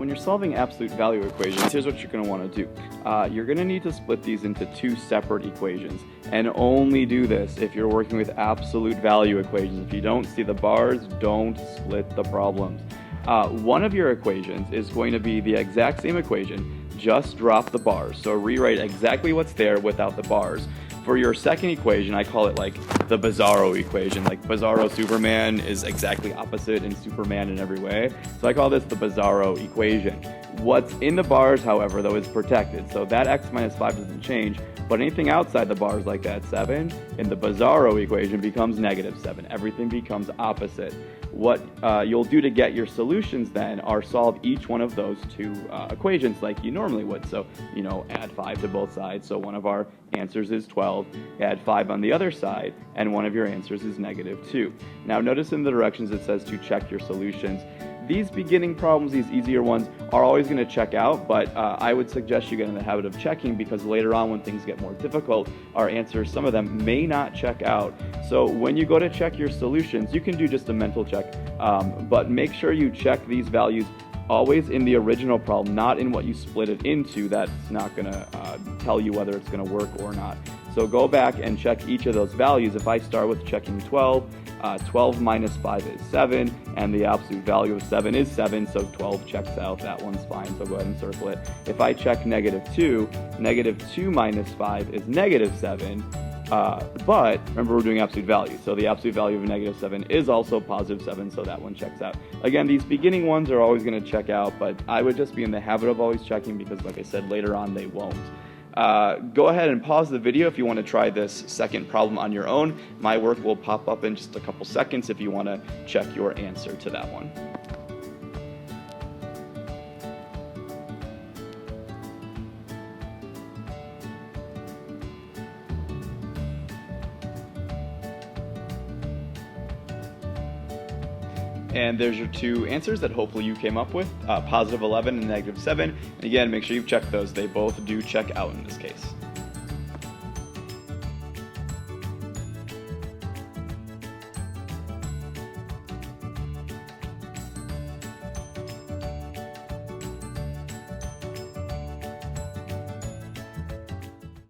when you're solving absolute value equations, here's what you're going to want to do. You're going to need to split these into two separate equations, and only do this if you're working with absolute value equations. If you don't see the bars, don't split the problems. One of your equations is going to be the exact same equation, just drop the bars. So rewrite exactly what's there without the bars. For your second equation, I call it like the Bizarro equation. Like Bizarro Superman is exactly opposite in Superman in every way. So I call this the Bizarro equation. What's in the bars, however, though, is protected. So that x minus 5 doesn't change, but anything outside the bars, like that 7, in the Bizarro equation becomes negative 7. Everything becomes opposite. What you'll do to get your solutions then are solve each one of those two equations like you normally would. So, add 5 to both sides. So one of our answers is 12. Add 5 on the other side, and one of your answers is negative 2. Now notice in the directions it says to check your solutions. These beginning problems, these easier ones, are always going to check out, but I would suggest you get in the habit of checking, because later on when things get more difficult, our answers, some of them may not check out. So when you go to check your solutions, you can do just a mental check, but make sure you check these values always in the original problem, not in what you split it into. That's not going to tell you whether it's going to work or not. So go back and check each of those values. If I start with checking 12, 12 minus 5 is 7, and the absolute value of 7 is 7, so 12 checks out. That one's fine, so go ahead and circle it. If I check negative 2 minus 5 is negative 7, but remember we're doing absolute value, so the absolute value of negative 7 is also positive 7, so that one checks out. Again, these beginning ones are always going to check out, but I would just be in the habit of always checking, because like I said, later on they won't. Go ahead and pause the video if you want to try this second problem on your own. My work will pop up in just a couple seconds if you want to check your answer to that one. And there's your two answers that hopefully you came up with, positive 11 and negative 7. And again, make sure you've checked those. They both do check out in this case.